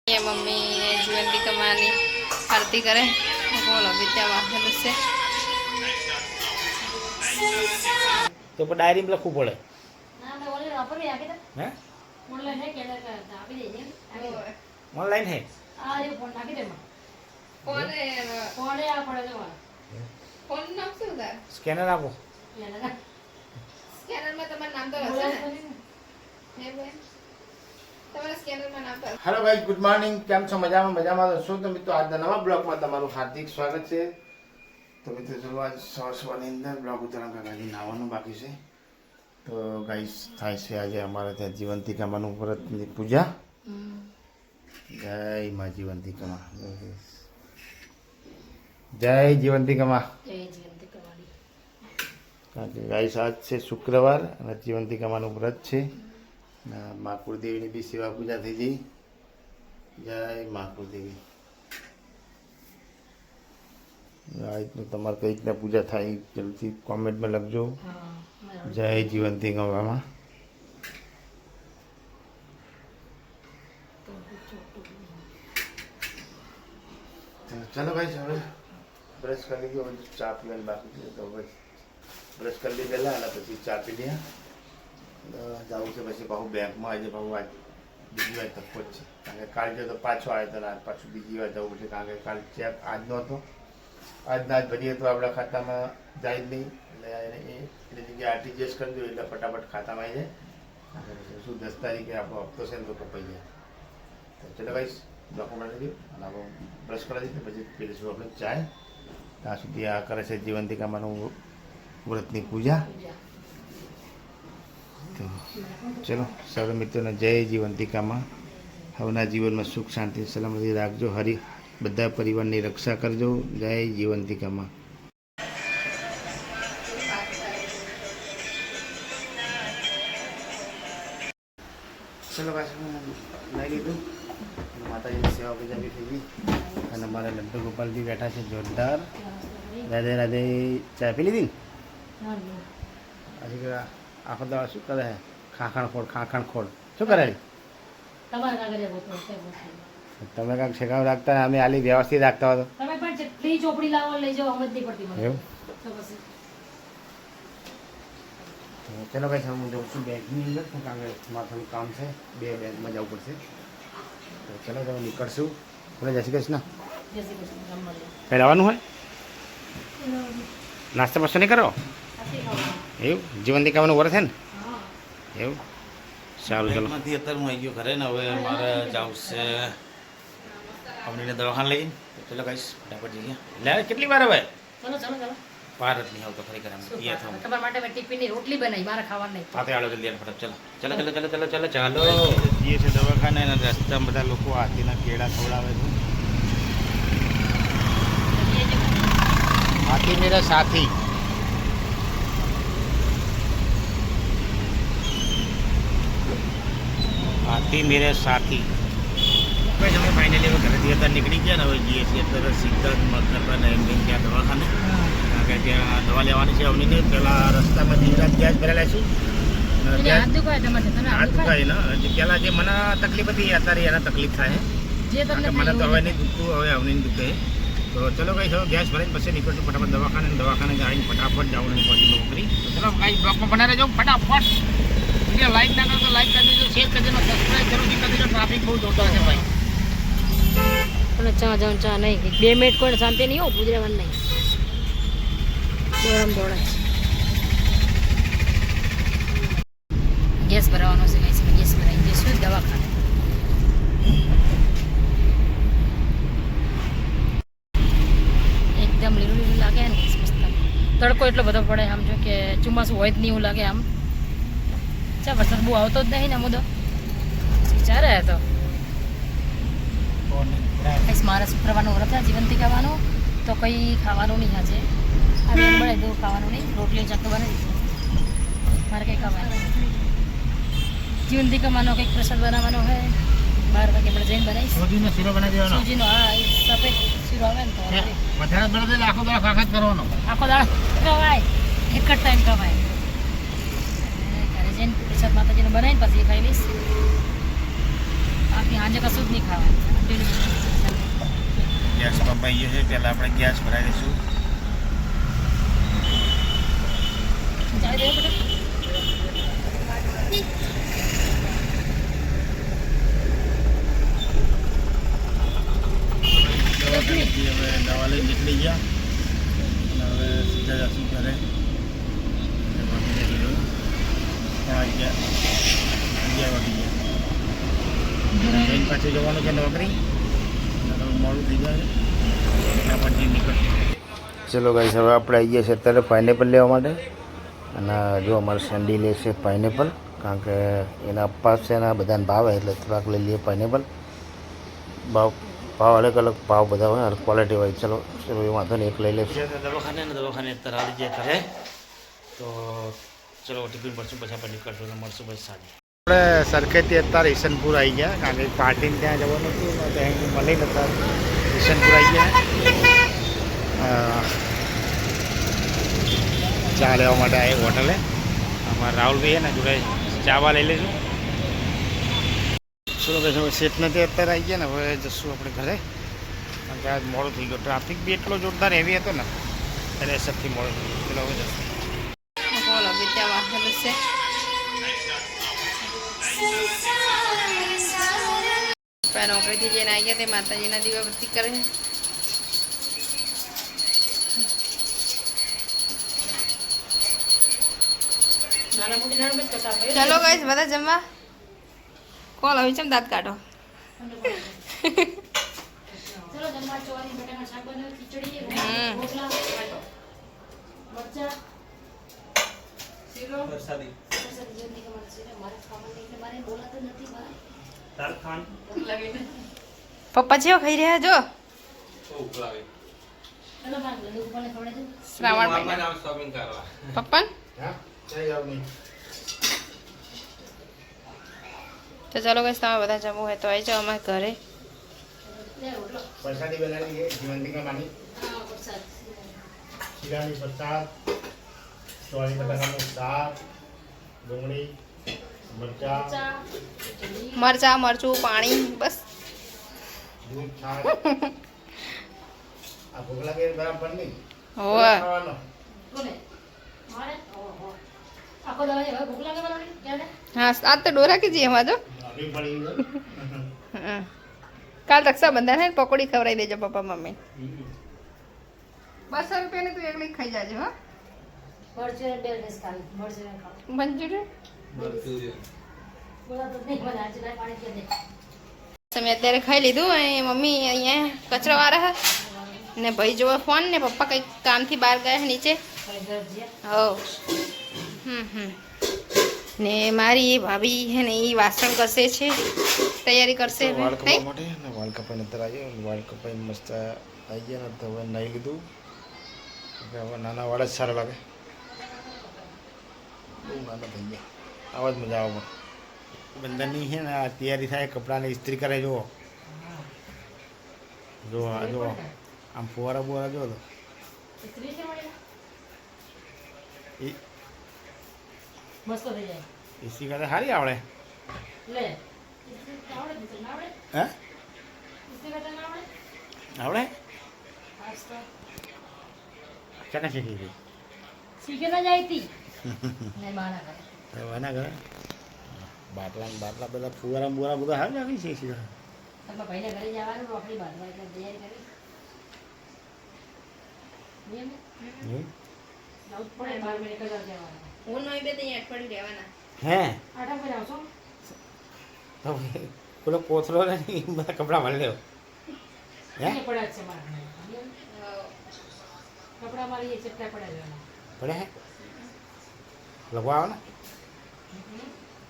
ये मम्मी जीवंती कमानी आरती करे बोलो विद्या वाखेलू से તો પણ ડાયરીમાં લખવું પડે હે ઓનલાઈન હે फोन नाम से उधर સ્કેનર આપો स्कैनर में तुम्हारा नाम तो हसे है भाई तुम्हारा स्कैनर में नाम तो હેલો ગાઈસ ગુડ મોર્નિંગ કેમ છો મજામાં છો તો મિત્રો આજના નવા બ્લોગમાં તમારું હાર્દિક સ્વાગત છે તો મિત્રો ચલો આજ સવારની અંદર બ્લોગ ઉતારવા કાકાજી નાવાનું બાકી છે તો ગાઈસ થાય છે આજે અમારે ત્યાં જીવંતિકામાનું વ્રતની પૂજા જય માં જીવંતિકામાં જય જીવંતિકામાં કારણ કે ગાઈસ આજ છે શુક્રવાર અને જીવંતિકામાનું વ્રત છે મા કુળદેવીની બી સેવા પૂજા થઈ ગઈ જય મા કુળદેવી આ રીતનું તમારે કઈ રીતના પૂજા થાય જલ્દી કોમેન્ટમાં લખજો જય જીવંતિકામાં ચાલો ભાઈ હવે બ્રશ કરી લીધું હવે ચા પીવાની બાકી છે તો બસ બ્રશ કરી લીધી પહેલાં અને પછી ચા પી લે જવું છે પછી પાછું બેંકમાં આજે પાછું આજ બીજી વાર તકો જ છે કારણ કે કાલ જો તો પાછો આવ્યો તો આજ પાછું બીજી વાર જવું છે કારણ કે કાલ ચેક આજનો હતો આજના જ ભરીએ તો આપણા ખાતામાં જાય જ નહીં એટલે એની જગ્યાએ આરટીજીએસ કરી દો એટલે ફટાફટ ખાતામાં આવી જાય શું 10 તારીખે આપણો હપ્તો છે ને તો કપાઈ જાય તો ચલો ભાઈ ડોક્યુમેન્ટ લીધું અને આપણે બ્રશ કરાવી દીધું પછી પીરીશું આપણે ચાય ત્યાં સુધી આ કરે છે જીવંતિકામાનું વ્રતની પૂજા તો ચલો સર્વ મિત્રોને જય જીવંતિકામાં હવના જીવનમાં સુખ શાંતિ સલામતી રાખજો હરી બધા પરિવારની રક્ષા કરજો જય જીવંતિકામાં ચલો પાછું લઈ લીધું માતાજીની સેવા પૂજા બી થઈ ગઈ અને અમારા લડ્ડુ ગોપાલ બી બેઠા છે જોરદાર રાધે રાધે ચા પી લીધી હજી આખો દાવા શું કરે ખાખણ ખોડ શું કરે તમે કાંઈક શેકાવ રાખતા અમે આલી વ્યવસ્થિત રાખતા હોય તો તમે પણ જેટલી ચોપડી લાવો લઈ જાઓ સમજ નહીં પડતી મને એવું તો પછી ચલો ભાઈ હું જઉં છું બેંકની અંદર કારણ કે મારે થોડું કામ છે બે બેંકમાં જવું પડશે તો ચલો તમે નીકળશું બોલે જય શ્રી કૃષ્ણ જય શ્રી કૃષ્ણ જમવા લે કંઈ લાવવાનું હોય નાસ્તા પાસ્તો નહીં કરો આથી ખાવાનું એવું જીવંતિકામાનું વરસ છે ને હા એવું સારું ચલો માંથી અત્યારે હું આવી ગયો ઘરે ને હવે મારે જવું છે અમરીને દવાખાને લઈને તો ચલો ગાઈશ ફટાફટ જઈએ લે કેટલી વાર હવે ચલો ચલો ચલો પાર જ નહીં આવતો ખરેખર આમ શું ઈએ થવું તમારા માટે મેં ટિફિનની રોટલી બનાવી મારે ખાવાનું નહીં પાતે આલો જલ્દી આલો ફટાફટ ચલો ચલો ચલો ચલો ચલો ચલો ચાલો જઈએ છે દવાખાને અને રસ્તામાં બધા લોકો હાથીના કેળા ખવડાવે છે હાથી મેરા સાથી હાથી મેરે સાથી ભાઈ અમે ફાઇનલી હવે ઘરેથી અત્યારે નીકળી ગયા ને હવે જઈએ છીએ અત્યારે સીધા જ મળતા ને એમ ત્યાં દવાખાને કારણ કે ત્યાં દવા લેવાની છે અવનીને પહેલાં રસ્તામાં જીવરાજ ગેસ ભરેલા છું હાથ દુખાય તમારે તમે હાથ દુખાય ને પહેલાં જે મને તકલીફ હતી અત્યારે એને તકલીફ થાય જે તમને મને તો હવે નહીં દુખતું હવે અવનીને દુખે તો ચલો ભાઈ હવે ગેસ ભરીને પછી નીકળશું ફટાફટ દવાખાને જઈને ફટાફટ જાઉં નહીં પછી નોકરી તો ચલો ભાઈ બ્લોકમાં બનાવી રહેજો ફટાફટ વિડીયો લાઈક ના કરો તો લાઈક કરી દેજો શેર કરી દેજો સબસ્ક્રાઈબ જરૂરથી કરી દેજો ટ્રાફિક બહુ જોરદાર છે ભાઈ પણ ચા જાઉં ચા નહીં 2 મિનિટ કોઈને શાંતિ નહીં હો ગુજરાવાનું નહીં ગરમ દોડે ગેસ ભરાવાનો છે કઈ ગેસ ભરાઈ જઈશું દવાખાને એકદમ લીલું લીલું લાગે ને મસ્ત તડકો એટલો બધો પડે આમ જો કે ચોમાસું હોય જ નહીં એવું લાગે આમ ચા વરસાદ બહુ આવતો જ નહીં ને મુદ્દો વિચારે તો મારે શુક્રવારનું વ્રત છે જીવંતિકાવાનું તો કંઈ ખાવાનું નહીં આજે આ બેન બનાવી દઉં ખાવાનું નહીં રોટલી ચાકુ બનાવી દીધું મારે કંઈ ખાવાનું જીવંતિકામાંનો કંઈક પ્રસાદ બનાવવાનો હોય 12 વાગે આપણે જઈને બનાવીશ સૂજીનો શીરો બનાવી દેવાનો સૂજીનો હા એ સફેદ શીરો આવે ને તો વધારે બનાવી દે આખો દાળ ખાખા જ કરવાનો આખો દાળ ખવાય એક જ ટાઈમ ખવાય ઘરે જઈને પ્રસાદ માતાજીને બનાવીને પછી ખાઈ લઈશ બાકી બાકી આજે કશું જ નહીં ખાવાનું ગેસ પંપ આવી ગયો છે. પહેલાં આપણે ગેસ ભરાઈ દઈશું. ચાલી દે બેટા. દવાખાનેથી હવે દવા લઈને નીકળી ગયા અને હવે સીધા જશું ઘરે. વાગી ગયા 11 વાગી ગયા. ટ્રેન પાછી જવાનું છે નોકરી. મોડું થઈ જાય એના પછી નીકળ. ચલો ગાઈસ હવે આપણે આવી ગયા છે અત્યારે પાઇનેપલ લેવા માટે. અને જો અમારે સેન્ડી લે છે પાઇનેપલ, કારણ કે એના અપાસ છે એના બધાને ભાવે એટલે થોડાક લઈ લઈએ પાઇનેપલ. ભાવ અલગ અલગ ભાવ બધા હોય અને ક્વોલિટી હોય. ચલો ચલો એ વાંધો નહીં, એક લઈ લેશે. દવાખાને અત્યારે આવી જાય ઘરે. તો ચલો ટિફિન પડશું પછી આપણે નીકળશું અને મળશું પછી સાંજે. આપણે સરખેજથી અત્યારે ઈશનપુર આવી ગયા, કારણ કે પાર્ટીને ત્યાં જવાનું હતું ને ત્યાં મળી નતા. ઈશનપુર આવી ગયા ચા લેવા માટે આવી હોટલે. અમારા રાહુલભાઈ ને જોડે ચાવા લઈ લઈશું. ચલો ભાઈ સેટને તે અત્યારે આવી ગયા ને હવે જશું આપણે ઘરે, કારણ કે આજ મોડું થઈ ગયું. ટ્રાફિક બી એટલો જોરદાર હેવી હતો ને એટલે સૌથી મોડું થઈ ગયું. ચલો હવે જશું. બોલો વિદ્યા વાગેલું છે. નોકરીથી જઈને આવી ગયા તે માતાજીના દીવાબત્તી કરે. ચલો ગાઈસ બધા જમવા. કોલ આવી ચમ દાંત કાઢો. ચલો જમવા ચોરી બટાકા શાક બનાવ્યું, ખીચડી રોટલા મરચા શીરો વરસાદી જલ્દી કમાડ છે મારે ખાવાનું એટલે મારે બોલાતો નથી ભાઈ. તાર ખાન પપ્પા જેવો ખાઈ રહ્યા જો. ચલો ભાઈ લોકો કોને ખવડાવજો. શ્રાવણ મહિના શોપિંગ કરવા પપ્પા હા ચાલી જાવ નહીં. તો ચલો ગાઈસ તમારે બધા જમવું હોય તો આવી જાઓ અમારે ઘરે. લે રોટલો પ્રસાદી બનાવી દઈએ જીવંતિકા માની. હા વરસાદ શીરાની પ્રસાદ, ચોળી બટાકાનું શાક, ડુંગળી, મરચા, ચા ખીચડી મરચા મરચું પાણી બસ. દૂધ, છાશ. આ ભૂખ લાગે બરાબર નહીં હોવે ખાવાનો. કોને મારે ઓહો આખો દવા હવે ભૂખ લાગે મને ક્યારે હા આજ તો ડોરા કે જી એમાં જો. અભી પડી ગયો. હમ. કાલ રક્ષાબંધન હે ને પકોડી ખવડાવી દેજો પપ્પા મમ્મી. 200 રૂપિયાની તું એકલી ખાઈ જાજો હા. મરચે બે ડ્રેસ ખાલી મરચે ખાવ મંચુરિયન બોલા તો નહીં મને આજે ના પાણી કે દે. તમે અત્યારે ખાઈ લીધું અને મમ્મી અહીંયા કચરો વાળા ને ભાઈ જોવે ફોન ને પપ્પા કંઈક કામથી બહાર ગયા છે નીચે. હો ને મારી ભાભી હે ને એ વાસણ કરશે છે, તૈયારી કરશે હવે. વાળ કપાવા નહીં? માટે ને વાળ કપાઈને અંદર આવ્યો. વાળ કપાઈને મસ્ત આવી ગયા ને તો હવે નાહી લીધું. એટલે હવે નાના વાળ જ સારા લાગે. બહુ નાના થઈ ગયા. આવા જ મજા આવે. બંધનની છે ને આ તૈયારી થાય, કપડાની ઇસ્ત્રી કરે. જુઓ જો આ જુઓ આમ ફુવારા બુવારા જો તો એ મસ્ત થઈ જાય ઇસ્ત્રી કરતા સારી આવડે. લે આવડે ને ના આવડે હે ઇસ્ત્રી કરતા ના આવડે આવડે? આજ તો ક્યાં શીખી ગઈ? શીખે ના જાય તી નહીં બાના કરે એના ઘરે બાટલા ને બાટલા બધા ફુવારા બુવારા બધા સારું લાગે છે. સીધા તમે ભાઈને ઘરે જવાનું રોકડી બાંધવા એટલે તૈયારી કરી નિયમ લાઉડ પડે 12 મિનિટ કલર જવાનું હું નહીં બે ત્યાં અઠવાડિયું રહેવાના. હે આટા પર આવશો તો પેલો કોથળો ને એ બધા કપડાં ભરી લેવો. હે ને પડ્યા છે મારા કપડા મારી એ ચટ્ટા પડ્યા છે પડે હે લગવા આવો ને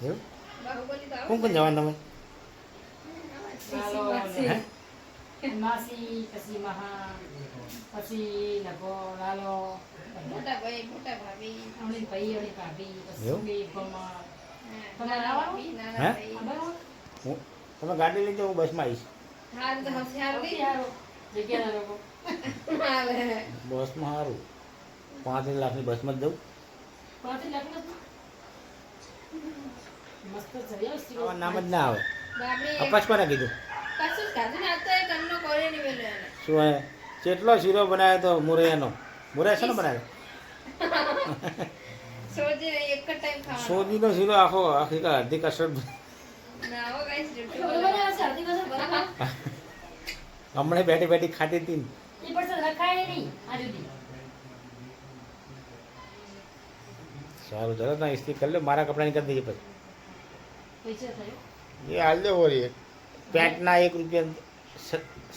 એવું. બાહુબલી તો કોણ કોણ જવાનું તમે? હે માસી પછી મહા પછી લગો લાલો મોટા ભાઈ મોટા ભાભી અમણી ભાઈ અમણી ભાભી એવું? પછી ગમા હા, તમારે નાના આવવાનું? ભાભી, નાના હે? ભાઈ. હું તમે ગાડી લઈ જાઓ, હું બસમાં આવીશ. હારું તો હશે, હારું નહીં? જગ્યાના લોકો હાલે. બસમાં સારું 5 લાખની બસમાં જ જવું. 5 લાખ મસ્ત છે વ્યવસ્થિત આવા નામ જ ના આવે. બાબડી અપાસ કોને કીધું કશું જ ખાધું ને આ તો એક અન્નો કોરે નહીં મેલ્યો એને. શું હે કેટલો શીરો બનાવ્યો તો મુરૈયાનો મુરૈયા છે ને બનાવ્યો સોજી એક જ ટાઈમ ખાવાનો. સોજીનો શીરો આખો આખી અડધી કસરત ના હો ગાઈસ જુઠ્ઠું બરોબર બોલો. આવે છે, અડધી કસર બરાબર. હમણાં બેઠી બેઠી ખાતી હતી ને. એ person રખાય નહીં આ સુધી. સારું ચાલો ના ઇસ્ત્રી કરી લે મારા કપડાની કરી દઈએ પછી પૈસા થયો. એ હાલ દે વળી પેન્ટના 1 રૂપિયા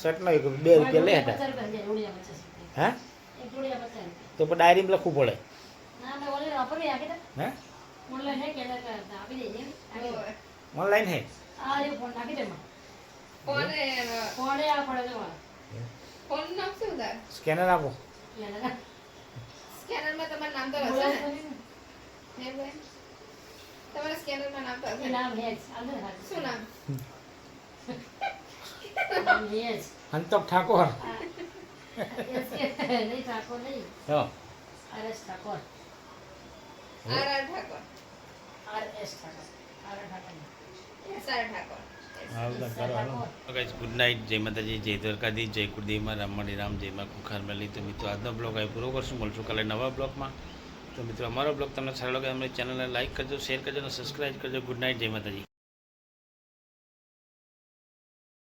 શર્ટનો 1 રૂપિયા 2 રૂપિયા લે હતા 50 રૂપિયા છે, જોડિયા 50 રૂપિયા. હા એક જોડિયા 50 રૂપિયા. તો પણ ડાયરીમાં લખવું પડે ના મેં ઓનલાઈન વાપરી આપી દે. હે ઓનલાઈન હે કે આપી દેજે. આપી દે. ઓય. ઓનલાઈન હે આ રે ફોન નાખી દે માં. ફોન એ ફોને આ પડે જો મારે. ફોન નાખશું તાર. સ્કેનર આપો યાર સ્કેનરમાં તમારું નામ તો હશે ને? હે ભાઈ તમારા સ્કેનરમાં નામ તો હશે ને? નામ હેજ આલે હાલ. શું નામ? નામ હેજ. હંતક ઠાકોર નહીં ઠાકોર નહીં. હા RS Thakor. R Thakor. RS Thakor. RS Thakor. SR Thakor. Guys good night જય માતાજી જય દ્વારકાધીશ જય કુળદેવીમાં રામમણી રામ જય માં કુખાર મેલી તો મિત્રો આજનો બ્લોગ અહીં પૂરો કરશું મળશું કાલે નવા બ્લોગમાં તો મિત્રો અમારો બ્લોગ તમને સારો લાગે અમારી ચેનલને લાઈક કરજો શેર કરજો અને સબસ્ક્રાઈબ કરજો ગુડ નાઇટ જય માતાજી